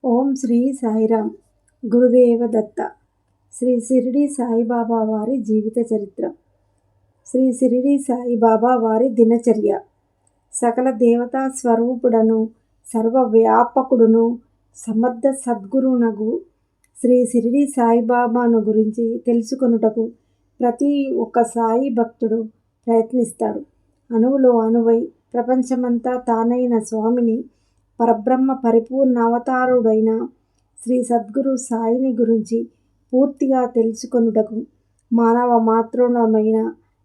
ఓం శ్రీ సాయిరామ్. గురుదేవ దత్త. శ్రీ షిరిడి సాయిబాబా వారి జీవిత చరిత్ర. శ్రీ షిరిడి సాయిబాబా వారి దినచర్య. సకల దేవతా స్వరూపుడను సర్వవ్యాపకుడును సమర్థ సద్గురునగు శ్రీ షిరిడి సాయిబాబాను గురించి తెలుసుకొనుటకు ప్రతి ఒక్క సాయి భక్తుడు ప్రయత్నిస్తాడు. అణువులో అణువై ప్రపంచమంతా తానైన స్వామిని, పరబ్రహ్మ పరిపూర్ణావతారుడైన శ్రీ సద్గురు సాయిని గురించి పూర్తిగా తెలుసుకొనుటకు మానవ మాతృలమైన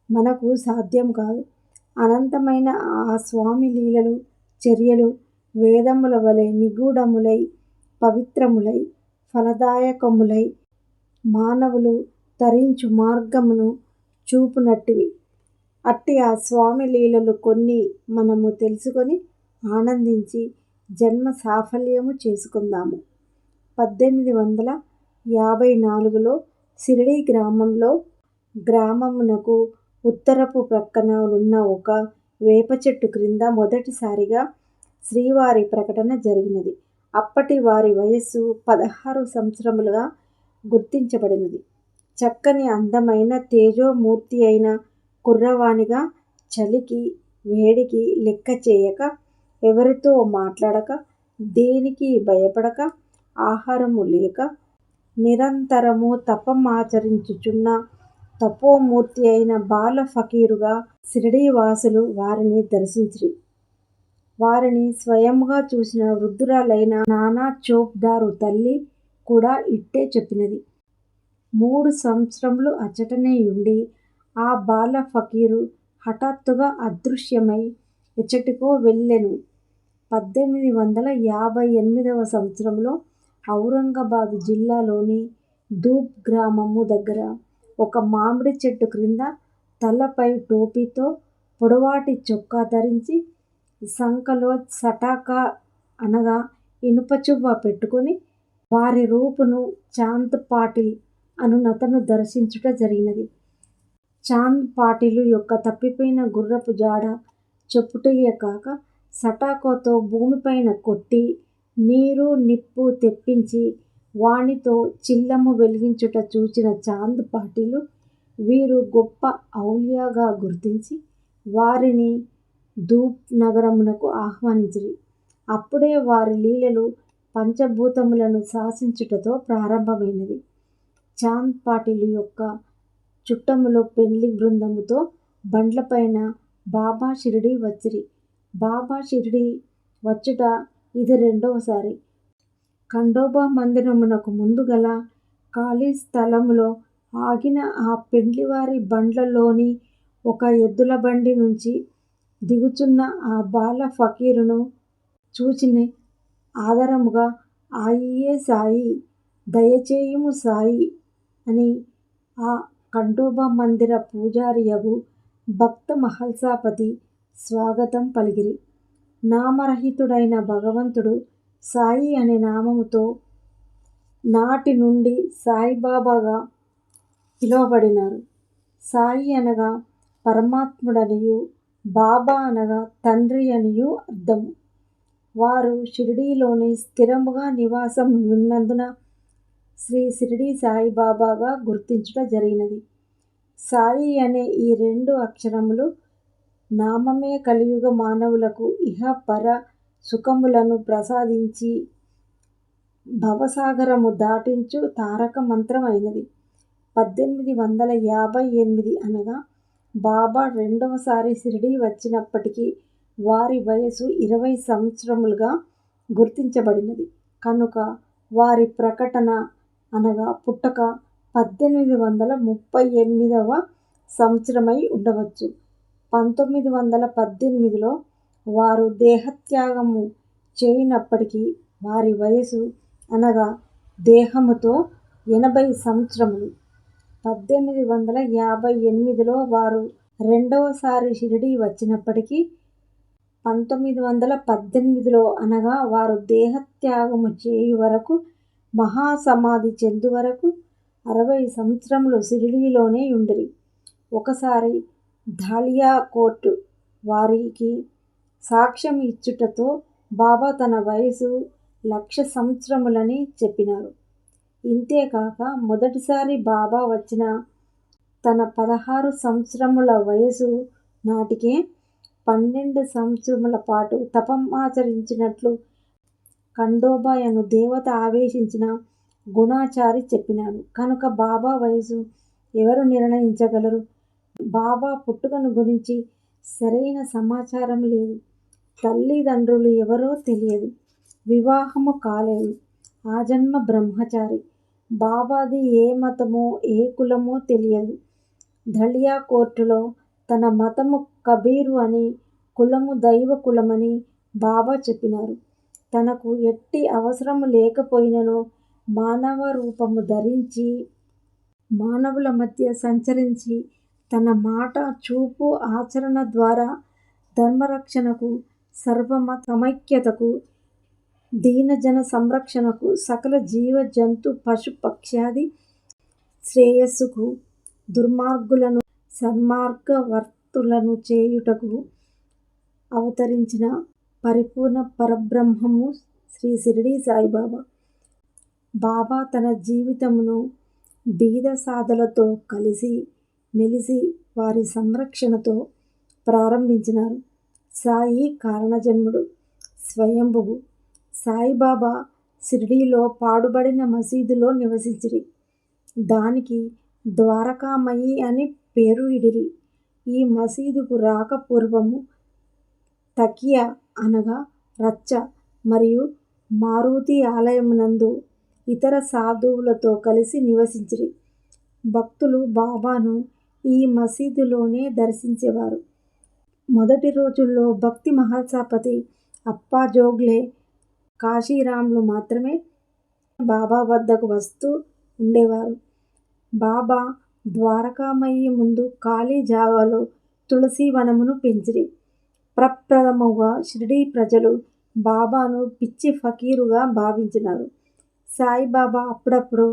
మనకు సాధ్యం కాదు. అనంతమైన ఆ స్వామి లీలలు, చర్యలు వేదముల వలె నిగూఢములై, పవిత్రములై, ఫలదాయకములై, మానవులు తరించు మార్గమును చూపునట్టివి. అట్టి ఆ స్వామి లీలలు కొన్ని మనము తెలుసుకొని ఆనందించి జన్మ సాఫల్యము చేసుకుందాము. 1854లో షిరిడి గ్రామమునకు ఉత్తరపు ప్రక్కన ఉన్న ఒక వేప చెట్టు క్రింద మొదటిసారిగా శ్రీవారి ప్రకటన జరిగినది. అప్పటి వారి వయస్సు 16 సంవత్సరములుగా గుర్తించబడినది. చక్కని అందమైన తేజోమూర్తి అయిన కుర్రవానిగా చలికి వేడికి లెక్క చేయక, ఎవరితో మాట్లాడక, దేనికి భయపడక, ఆహారము లేక నిరంతరము తపమాచరించుచున్న తపోమూర్తి అయిన బాల ఫకీరుగా షిరిడీవాసులు వారిని దర్శించిరి. వారిని స్వయముగా చూసిన వృద్ధురాలైన నానా చౌక్దారు తల్లి కూడా ఇట్టే చెప్పినది. 3 సంవత్సరములు అచ్చటనే యుండి ఆ బాల ఫకీరు హఠాత్తుగా అదృశ్యమై ఎచ్చటికో వెళ్ళెను. 1858వ సంవత్సరంలో ఔరంగాబాదు జిల్లాలోని ధూప్ గ్రామము దగ్గర ఒక మామిడి చెట్టు క్రింద తలపై టోపీతో, పొడవాటి చొక్కా ధరించి, సంకలో సటాకా అనగా ఇనుపచువ్వ పెట్టుకొని వారి రూపును చాంద్ పాటిల్ అనునతను దర్శించుట జరిగినది. చాంద్ పాటిలు యొక్క తప్పిపోయిన గుర్రపు జాడ చెప్పుటయే కాక, సటాకోతో భూమిపైన కొట్టి నీరు నిప్పు తెప్పించి వానితో చిల్లము వెలిగించుట చూచిన చాంద్ పాటిలు వీరు గొప్ప ఔలియాగా గుర్తించి వారిని ధూప్ నగరమునకు ఆహ్వానించిరి. అప్పుడే వారి లీలలు పంచభూతములను శాసించుటతో ప్రారంభమైనది. చాంద్ పాటిలు యొక్క చుట్టములో పెండ్లి బృందముతో బండ్లపైన బాబా షిరిడీ వచ్చిరి. బాబా షిరిడీ వచ్చుట ఇది రెండవసారి. ఖండోబా మందిరమునకు ముందు గల ఖాళీ స్థలములో ఆగిన ఆ పెండ్లివారి బండ్లలోని ఒక ఎద్దుల బండి నుంచి దిగుచున్న ఆ బాల ఫకీరును చూచిని ఆదరముగా "ఆయియే సాయి, దయచేయుము సాయి" అని ఆ ఖండోబా మందిర పూజారియగు భక్త మహల్సాపతి స్వాగతం పలికిరి. నామరహితుడైన భగవంతుడు సాయి అనే నామముతో నాటి నుండి సాయిబాబాగా పిలువబడినారు. సాయి అనగా పరమాత్ముడనియు, బాబా అనగా తండ్రి అనియు అర్థము. వారు షిరిడీలోనే స్థిరముగా నివాసం ఉన్నందున శ్రీ షిరిడి సాయిబాబాగా గుర్తించుట జరిగినది. సాయి అనే ఈ 2 అక్షరములు నామమే కలియుగ మానవులకు ఇహ పర సుఖములను ప్రసాదించి భవసాగరము దాటించు తారక మంత్రం అయినది. 1858 అనగా బాబా రెండవసారి షిరిడీ వచ్చినప్పటికి వారి వయసు 20 సంవత్సరములుగా గుర్తించబడినది కనుక వారి ప్రకటన అనగా పుట్టుక 1838వ సంవత్సరమై ఉండవచ్చు. 1918లో వారు దేహత్యాగము చేయునప్పటికీ వారి వయసు అనగా దేహముతో 80 సంవత్సరములు. 1858లో వారు రెండవసారి షిరిడీ వచ్చినప్పటికీ 1918లో అనగా వారు దేహత్యాగము చేయు వరకు, మహాసమాధి చెందు వరకు 60 సంవత్సరములు షిరిడీలోనే యుండిరి. ఒకసారి ధాలియా కోర్టు వారికి సాక్ష్యం ఇచ్చుటతో బాబా తన వయసు 1,00,000 సంవత్సరములని చెప్పినారు. ఇంతేకాక మొదటిసారి బాబా వచ్చిన తన 16 సంవత్సరముల వయసు నాటికే 12 సంవత్సరముల పాటు తపమాచరించినట్లు ఖండోబా అను దేవత ఆవేశించిన గుణాచారి చెప్పినాడు. కనుక బాబా వయసు ఎవరు నిర్ణయించగలరు? బాబా పుట్టుకను గురించి సరైన సమాచారం లేదు. తల్లిదండ్రులు ఎవరో తెలియదు. వివాహము కాలేదు. ఆజన్మ బ్రహ్మచారి. బాబాది ఏ మతమో ఏ కులమో తెలియదు. ధళియా కోర్టులో తన మతము కబీరు అని, కులము దైవ కులమని బాబా చెప్పినారు. తనకు ఎట్టి అవసరము లేకపోయినను మానవ రూపము ధరించి మానవుల మధ్య సంచరించి తన మాట, చూపు, ఆచరణ ద్వారా ధర్మరక్షణకు, సర్వమత సమైక్యతకు, దీనజన సంరక్షణకు, సకల జీవ జంతు పశు పక్ష్యాది శ్రేయస్సుకు, దుర్మార్గులను సన్మార్గవర్తులను చేయుటకు అవతరించిన పరిపూర్ణ పరబ్రహ్మము శ్రీ షిరిడీ సాయిబాబా. బాబా తన జీవితమును బీద సాధులతో కలిసి మెలిసి వారి సంరక్షణతో ప్రారంభించినారు. సాయి కారణజన్ముడు, స్వయంభువు. సాయిబాబా షిరిడీలో పాడుబడిన మసీదులో నివసించిరి. దానికి ద్వారకామయి అని పేరు ఇడిరి. ఈ మసీదుకు రాక పూర్వము తకియా అనగా రచ్చ మరియు మారుతి ఆలయమునందు ఇతర సాధువులతో కలిసి నివసించిరి. భక్తులు బాబాను ఈ మసీదులోనే దర్శించేవారు. మొదటి రోజుల్లో భక్తి మహల్సాపతి, అప్పాజోగ్లే, కాశీరాంలు మాత్రమే బాబా వద్దకు వస్తూ ఉండేవారు. బాబా ద్వారకామయి ముందు ఖాళీ జాగాలో తులసి వనమును పెంచిరి. ప్రప్రథమముగా షిరిడీ ప్రజలు బాబాను పిచ్చి ఫకీరుగా భావించినారు. సాయిబాబా అప్పుడప్పుడు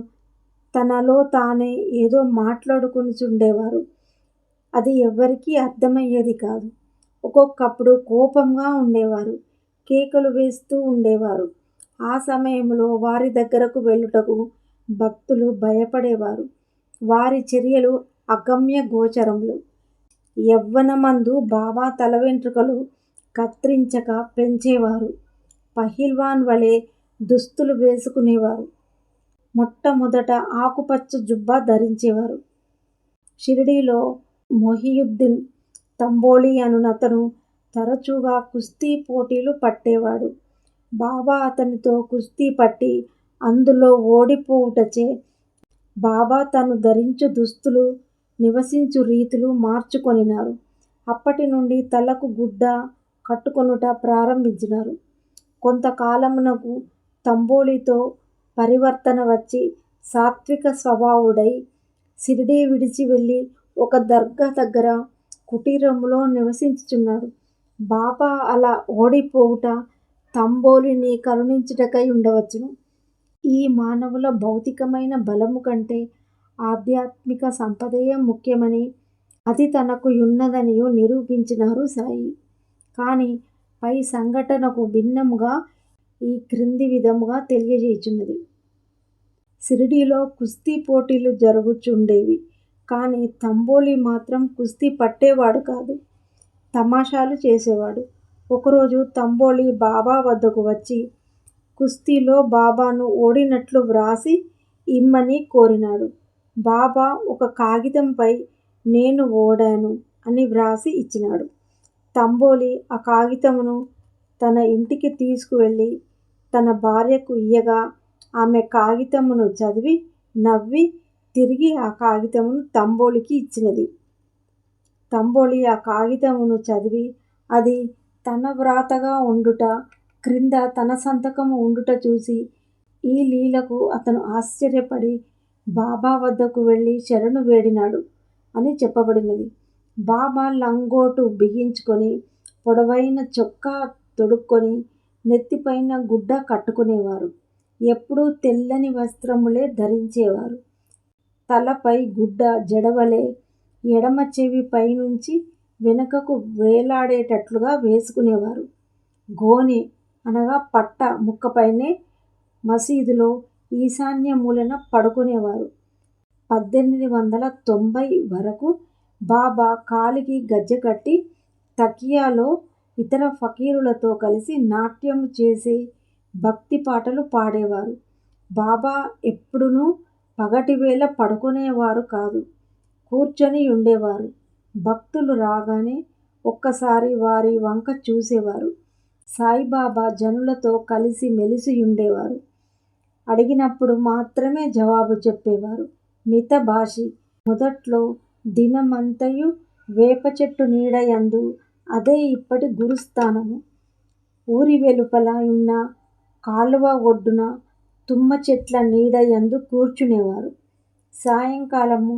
తనలో తానే ఏదో మాట్లాడుకొనుచుండేవారు. అది ఎవ్వరికీ అర్థమయ్యేది కాదు. ఒక్కొక్కప్పుడు కోపంగా ఉండేవారు. కేకలు వేస్తూ ఉండేవారు. ఆ సమయంలో వారి దగ్గరకు వెళ్ళుటకు భక్తులు భయపడేవారు. వారి చర్యలు అగమ్య గోచరములు. యవ్వనమందు బాబా తల వెంట్రుకలు కత్తిరించక పెంచేవారు. పహిల్వాన్ వలె దుస్తులు వేసుకునేవారు. మొట్టమొదట ఆకుపచ్చ జుబ్బా ధరించేవారు. షిరిడీలో మొహియుద్దీన్ తంబోళి అనునతను తరచుగా కుస్తీ పోటీలు పట్టేవాడు. బాబా అతనితో కుస్తీ పట్టి అందులో ఓడిపోవుటచే బాబా తను ధరించు దుస్తులు, నివసించు రీతులు మార్చుకొనినారు. అప్పటి నుండి తలకు గుడ్డ కట్టుకొనుట ప్రారంభించినారు. కొంతకాలమునకు తంబోళితో పరివర్తన వచ్చి సాత్విక స్వభావుడై షిరిడీ విడిచి వెళ్ళి ఒక దర్గా దగ్గర కుటీరములో నివసించుచున్నాడు. బాబా అలా ఓడిపోవుట తంబోలిని కరుణించుటకై ఉండవచ్చును. ఈ మానవుల భౌతికమైన బలము కంటే ఆధ్యాత్మిక సంపదయే ముఖ్యమని, అది తనకు యున్నదనియు నిరూపించినారు సాయి. కానీ పై సంఘటనకు భిన్నముగా ఈ క్రింది విధముగా తెలియజేయుచున్నది. షిరిడీలో కుస్తీ పోటీలు జరుగుచుండేవి. కానీ తంబోలి మాత్రం కుస్తీ పట్టేవాడు కాదు, తమాషాలు చేసేవాడు. ఒకరోజు తంబోలి బాబా వద్దకు వచ్చి కుస్తీలో బాబాను ఓడినట్లు వ్రాసి ఇమ్మని కోరినాడు. బాబా ఒక కాగితంపై నేను ఓడాను అని వ్రాసి ఇచ్చినాడు. తంబోలి ఆ కాగితమును తన ఇంటికి తీసుకువెళ్ళి తన భార్యకు ఇయ్యగా ఆమె కాగితమును చదివి నవ్వి తిరిగి ఆ కాగితమును తంబోలికి ఇచ్చినది. తంబోలి ఆ కాగితమును చదివి అది తన వ్రాతగా ఉండుట, క్రింద తన సంతకము ఉండుట చూసి ఈ లీలకు అతను ఆశ్చర్యపడి బాబా వద్దకు వెళ్ళి శరణు వేడినాడు అని చెప్పబడినది. బాబా లంగోటు బిగించుకొని, పొడవైన చొక్కా తొడుక్కొని, నెత్తిపైన గుడ్డ కట్టుకునేవారు. ఎప్పుడూ తెల్లని వస్త్రములే ధరించేవారు. తలపై గుడ్డ జడవలె ఎడమ చెవి పైనుంచి వెనుకకు వేలాడేటట్లుగా వేసుకునేవారు. గోనె అనగా పట్ట ముక్కపైనే మసీదులో ఈశాన్య మూలన పడుకునేవారు. 1890 వరకు బాబా కాలికి గజ్జె కట్టి తకియాలో ఇతర ఫకీరులతో కలిసి నాట్యం చేసి భక్తి పాటలు పాడేవారు. బాబా ఎప్పుడునూ పగటివేళ పడుకునేవారు కాదు, కూర్చొని ఉండేవారు. భక్తులు రాగానే ఒక్కసారి వారి వంక చూసేవారు. సాయిబాబా జనులతో కలిసి మెలిసి ఉండేవారు. అడిగినప్పుడు మాత్రమే జవాబు చెప్పేవారు. మితభాషి. మొదట్లో దినమంతయు వేప చెట్టు నీడయందు, అదే ఇప్పటి గురుస్థానము. ఊరి వెలుపల ఉన్న కాలువ ఒడ్డున తుమ్మ చెట్ల నీడయందు కూర్చునేవారు. సాయంకాలము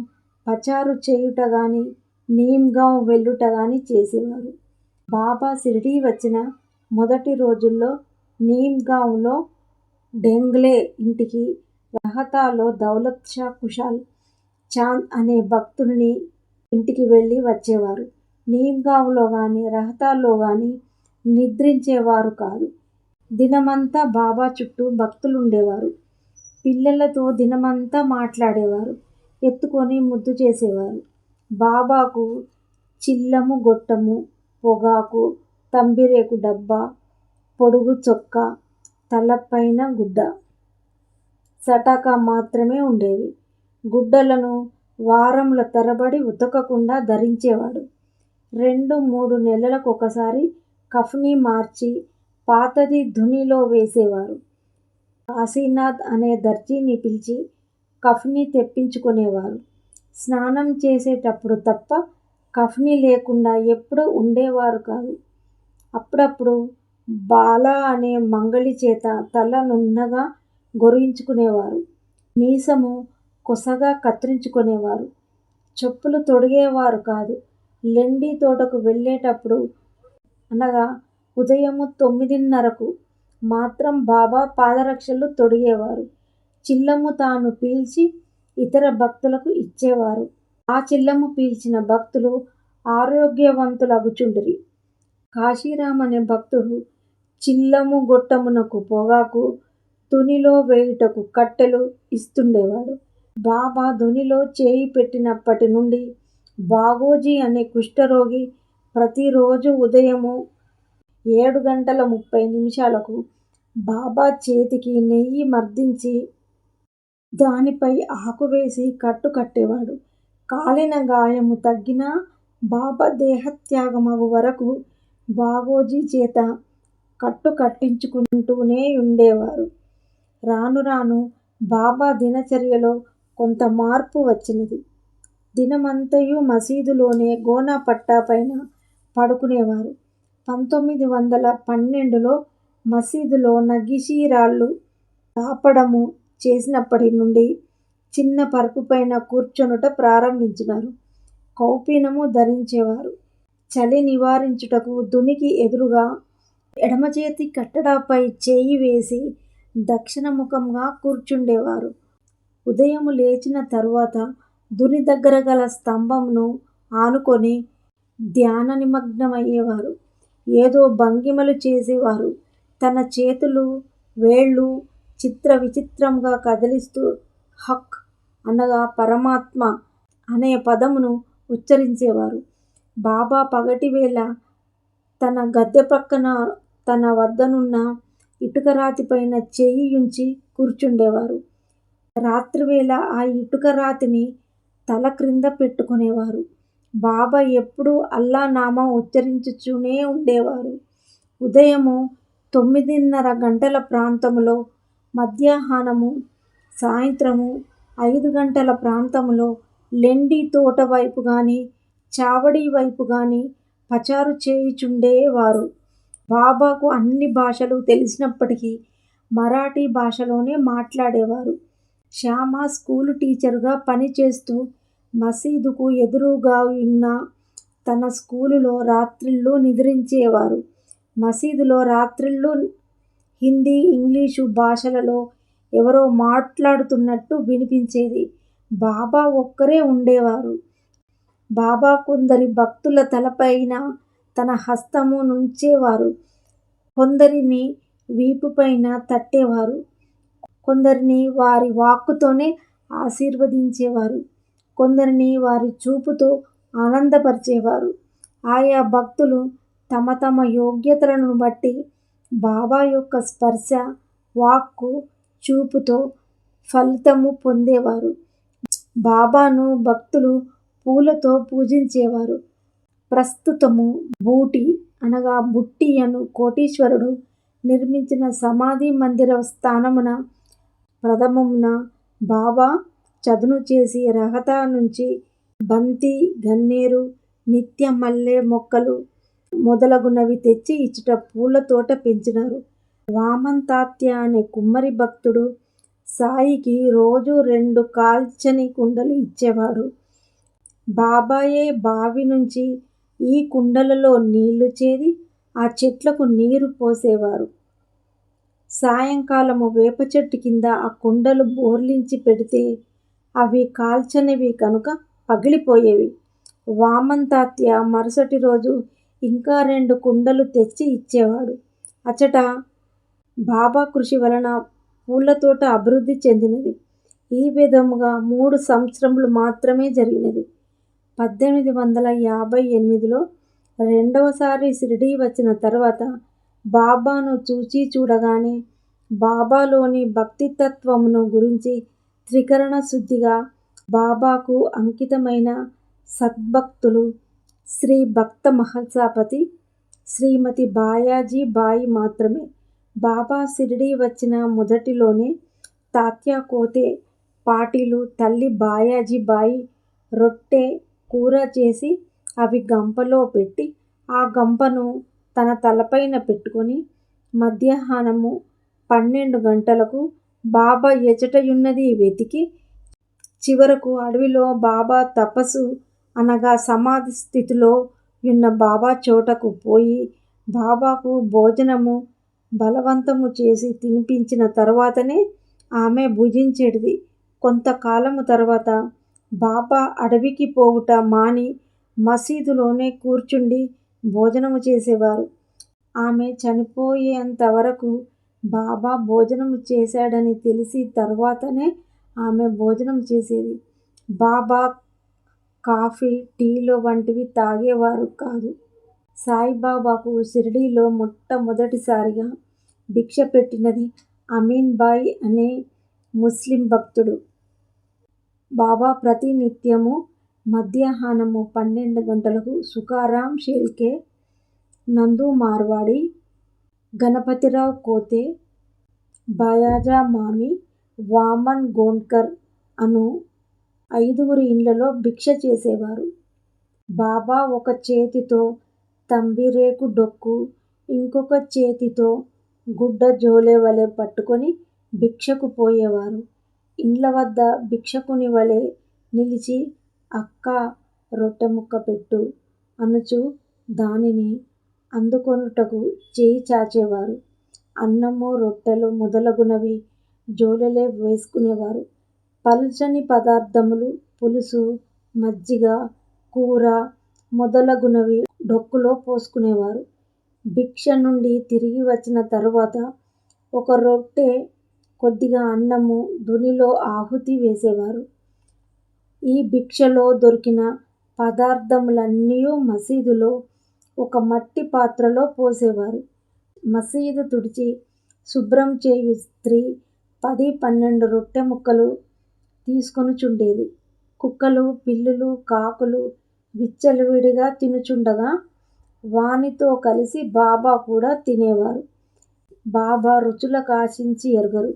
పచారు చేయుట గాని, నీమ్గాం వెళ్ళుట గాని చేసేవారు. బాబా షిరిడీ వచ్చిన మొదటి రోజుల్లో నీమ్గాంలో డెంగ్లే ఇంటికి, రహతాలో దౌలత్ షా కుషాల్ చాంద్ అనే భక్తుని ఇంటికి వెళ్ళి వచ్చేవారు. నీమ్గాంలో గాని రహతాలో గాని నిద్రించేవారు కాదు. దినమంతా బాబా చుట్టూ భక్తులుండేవారు. పిల్లలతో దినమంతా మాట్లాడేవారు. ఎత్తుకొని ముద్దు చేసేవారు. బాబాకు చిల్లము గొట్టము, పొగాకు, తంబిరేకు డబ్బా, పొడుగు చొక్కా, తలపైన గుడ్డ, సటాకా మాత్రమే ఉండేవి. గుడ్డలను వారముల తరబడి ఉతకకుండా ధరించేవాడు. 2-3 నెలలకొకసారి కఫ్నీ మార్చి పాతది ధునిలో వేసేవారు. కాశీనాథ్ అనే దర్జీని పిలిచి కఫ్నీ తెప్పించుకునేవారు. స్నానం చేసేటప్పుడు తప్ప కఫ్నీ లేకుండా ఎప్పుడూ ఉండేవారు కాదు. అప్పుడప్పుడు బాలా అనే మంగలి చేత తల నున్నగా గొరిగించుకునేవారు. మీసము కొసగా కత్తిరించుకునేవారు. చెప్పులు తొడిగేవారు కాదు. లెండి తోటకు వెళ్ళేటప్పుడు అనగా ఉదయము 9:30కు మాత్రం బాబా పాదరక్షలు తొడిగేవారు. చిల్లము తాను పీల్చి ఇతర భక్తులకు ఇచ్చేవారు. ఆ చిల్లము పీల్చిన భక్తులు ఆరోగ్యవంతులగుచుండిరి. కాశీరాం అనే భక్తుడు చిల్లము గొట్టమునకు పొగాకు, ధునిలో వేయుటకు కట్టెలు ఇస్తుండేవాడు. బాబా ధునిలో చేయి పెట్టినప్పటి నుండి బాగోజీ అనే కుష్ఠరోగి ప్రతిరోజు ఉదయము 7:30 బాబా చేతికి నెయ్యి మర్దించి దానిపై ఆకు వేసి కట్టు కట్టేవాడు. కాలిన గాయము తగ్గినా బాబా దేహత్యాగమగు వరకు బాగోజీ చేత కట్టు కట్టించుకుంటూనే ఉండేవారు. రాను రాను బాబా దినచర్యలో కొంత మార్పు వచ్చినది. దినమంతయు మసీదులోనే గోనా పట్టా పైన పడుకునేవారు. 1912లో మసీదులో నగిషీ రాళ్ళు తాపడము చేసినప్పటి నుండి చిన్న పరుపుపైన కూర్చొనుట ప్రారంభించినారు. కౌపీనము ధరించేవారు. చలి నివారించుటకు ధునికి ఎదురుగా ఎడమచేతి కట్టడాపై చేయి వేసి దక్షిణముఖంగా కూర్చుండేవారు. ఉదయము లేచిన తరువాత ధుని దగ్గర గల స్తంభమును ఆనుకొని ధ్యాన నిమగ్నమయ్యేవారు. ఏదో భంగిమలు చేసేవారు. తన చేతులు వేళ్ళు చిత్ర విచిత్రంగా కదిలిస్తూ హక్ అనగా పరమాత్మ అనే పదమును ఉచ్చరించేవారు. బాబా పగటివేళ తన గద్దె ప్రక్కన తన వద్దనున్న ఇటుకరాతిపైన చేయి యుంచి కూర్చుండేవారు. రాత్రివేళ ఆ ఇటుకరాతిని తల క్రింద పెట్టుకునేవారు. బాబా ఎప్పుడూ అల్లా నామం ఉచ్చరించుచూనే ఉండేవారు. ఉదయము 9:30 ప్రాంతములో, మధ్యాహ్నము, సాయంత్రము 5 ప్రాంతములో లెండి తోట వైపు గాని, చావడి వైపు గాని పచారు చేయుచుండేవారు. బాబాకు అన్ని భాషలు తెలిసినప్పటికీ మరాఠీ భాషలోనే మాట్లాడేవారు. శ్యామ స్కూలు టీచరుగా పనిచేస్తూ మసీదుకు ఎదురుగాయున్న తన స్కూలులో రాత్రిళ్ళు నిద్రించేవారు. మసీదులో రాత్రిళ్ళు హిందీ, ఇంగ్లీషు భాషలలో ఎవరో మాట్లాడుతున్నట్టు వినిపించేది. బాబా ఒక్కరే ఉండేవారు. బాబా కొందరి భక్తుల తలపైన తన హస్తము నుంచేవారు. కొందరిని వీపుపైన తట్టేవారు. కొందరిని వారి వాక్కుతోనే ఆశీర్వదించేవారు. కొందరిని వారి చూపుతో ఆనందపరిచేవారు. ఆయా భక్తులు తమ తమ యోగ్యతలను బట్టి బాబా యొక్క స్పర్శ, వాక్కు, చూపుతో ఫలితము పొందేవారు. బాబాను భక్తులు పూలతో పూజించేవారు. ప్రస్తుతము బూటి అనగా బుట్టి అను కోటీశ్వరుడు నిర్మించిన సమాధి మందిర స్థానమున ప్రథమమున బాబా చదును చేసి రహతా నుంచి బంతి, గన్నేరు, నిత్య మల్లె మొక్కలు మొదలగునవి తెచ్చి ఇచ్చట పూల తోట పెంచినారు. వామన్ తాత్య అనే కుమ్మరి భక్తుడు సాయికి రోజు 2 కాల్చని కుండలు ఇచ్చేవాడు. బాబాయే బావి నుంచి ఈ కుండలలో నీళ్లు చేది ఆ చెట్లకు నీరు పోసేవారు. సాయంకాలము వేప చెట్టు కింద ఆ కుండలు బోర్లించి పెడితే అవి కాల్చనివి కనుక పగిలిపోయేవి. వామన్ తాత్య మరుసటి రోజు ఇంకా 2 కుండలు తెచ్చి ఇచ్చేవాడు. అచట బాబా కృషి వలన పూలతోట అభివృద్ధి చెందినది. ఈ విధముగా 3 సంవత్సరములు మాత్రమే జరిగినది. 1858లో రెండవసారి షిరిడీ వచ్చిన తర్వాత బాబాను చూచి చూడగానే బాబాలోని భక్తితత్వమును గురించి త్రికరణ శుద్ధిగా బాబాకు అంకితమైన సద్భక్తులు శ్రీ భక్త మహల్సాపతి శ్రీమతి బాయాజీ బాయి మాత్రమే. బాబా షిరిడీ వచ్చిన మొదటిలోనే తాత్యా కోతే పాటిలు తల్లి బాయాజీ బాయి రొట్టె, కూర చేసి అవి గంపలో పెట్టి ఆ గంపను తన తలపైన పెట్టుకొని మధ్యాహ్నము 12 గంటలకు బాబా ఎచటయున్నది వెతికి చివరకు అడవిలో బాబా తపస్సు అనగా సమాధి స్థితిలో యున్న బాబా చోటకు పోయి బాబాకు భోజనము బలవంతము చేసి తినిపించిన తరువాతనే ఆమె భుజించేటిది. కొంతకాలము తర్వాత బాబా అడవికి పోవుట మాని మసీదులోనే కూర్చుండి భోజనము చేసేవారు. ఆమె చనిపోయేంత వరకు బాబా భోజనము చేశాడని తెలిసి తరువాతనే ఆమె భోజనం చేసేది. బాబా కాఫీ, టీలు వంటివి తాగేవారు కాదు. సాయిబాబాకు షిరిడీలో మొట్టమొదటిసారిగా భిక్ష పెట్టినది అమీన్ బాయి అనే ముస్లిం భక్తుడు. బాబా ప్రతి నిత్యము మధ్యాహ్నము 12 గంటలకు సుఖారాం షేల్కే, నందు మార్వాడి, గణపతిరావు కోతే, బయాజా మామి, వామన్ గోండ్కర్ అను 5 ఇండ్లలో భిక్ష చేసేవారు. బాబా ఒక చేతితో తంబిరేకు డొక్కు, ఇంకొక చేతితో గుడ్డ జోలె వలె పట్టుకొని భిక్షకు పోయేవారు. ఇండ్ల వద్ద భిక్షకుని వలె నిలిచి అక్కా రొట్టె ముక్క పెట్టు అనుచు దానిని అందుకొనుటకు చేయి చాచేవారు. అన్నము, రొట్టెలు మొదలగునవి జోలెలో వేసుకునేవారు. పలుచని పదార్థములు పులుసు, మజ్జిగ, కూర మొదలగునవి డొక్కులో పోసుకునేవారు. భిక్ష నుండి తిరిగి వచ్చిన తరువాత ఒక రొట్టె, కొద్దిగా అన్నము ధునిలో ఆహుతి వేసేవారు. ఈ భిక్షలో దొరికిన పదార్థములన్నీయూ మసీదులో ఒక మట్టి పాత్రలో పోసేవారు. మసీదు తుడిచి శుభ్రం చేయు స్త్రీ 10-12 రొట్టె ముక్కలు తీసుకొనుచుండేది. కుక్కలు, పిల్లులు, కాకులు విచ్చలవిడిగా తినుచుండగా వానితో కలిసి బాబా కూడా తినేవారు. బాబా రుచులకాశించి ఎరుగరు.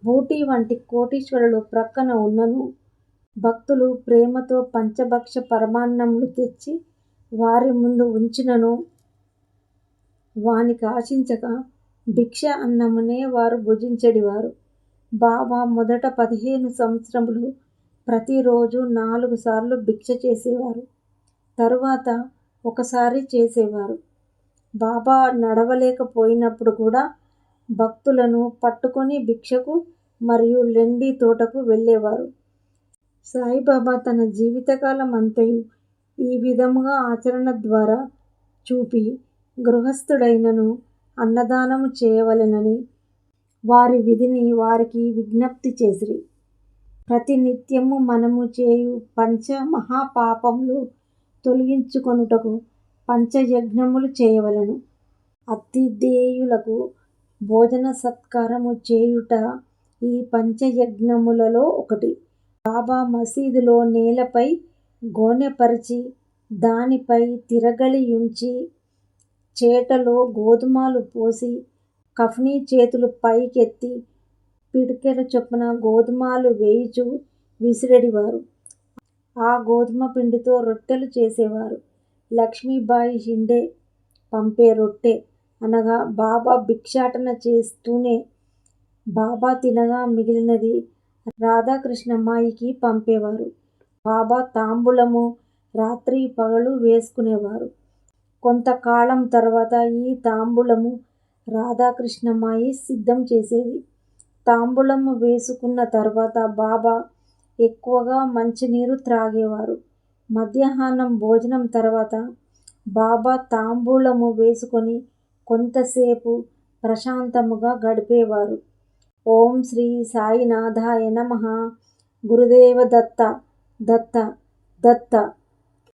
బూటీ వంటి కోటీశ్వరులు ప్రక్కన ఉన్నను భక్తులు ప్రేమతో పంచభక్ష పరమాన్నములు తెచ్చి వారి ముందు ఉంచినను వానికాశించక భిక్ష అన్నమునే వారు భుజించెడివారు. బాబా మొదట 15 సంవత్సరములు ప్రతిరోజు 4 సార్లు భిక్ష చేసేవారు. తరువాత ఒకసారి చేసేవారు. బాబా నడవలేకపోయినప్పుడు కూడా భక్తులను పట్టుకొని భిక్షకు మరియు లెండి తోటకు వెళ్ళేవారు. సాయిబాబా తన జీవితకాలం అంతయు ఈ విధముగా ఆచరణ ద్వారా చూపి గృహస్థుడైనను అన్నదానము చేయవలెనని వారి విధిని వారికి విజ్ఞప్తి చేసిరి. ప్రతినిత్యము మనము చేయు పంచ మహాపాపములు తొలగించుకొనుటకు పంచయజ్ఞములు చేయవలెను. అతిథేయులకు భోజన సత్కారము చేయుట ఈ పంచయజ్ఞములలో ఒకటి. బాబా మసీదులో నేలపై గోనెపరిచి దానిపై తిరగలియుంచి చేటలో గోధుమలు పోసి కఫ్నీ చేతులు పైకెత్తి పిడికెల చొప్పున గోధుమలు వేయుచు విసిరెడివారు. ఆ గోధుమ పిండితో రొట్టెలు చేసేవారు. లక్ష్మీబాయి షిండే పంపే రొట్టె అనగా బాబా భిక్షాటన చేస్తూనే బాబా తినగా మిగిలినది రాధాకృష్ణమాయికి పంపేవారు. బాబా తాంబూలము రాత్రి పగలు వేసుకునేవారు. కొంతకాలం తర్వాత ఈ తాంబూలము రాధాకృష్ణమాయి సిద్ధం చేసేది. తాంబూలము వేసుకున్న తర్వాత బాబా ఎక్కువగా మంచినీరు త్రాగేవారు. మధ్యాహ్నం భోజనం తర్వాత బాబా తాంబూలము వేసుకొని కొంతసేపు ప్రశాంతముగా గడిపేవారు. ఓం శ్రీ సాయినాథాయ నమః. గురుదేవ దత్త దత్త దత్త.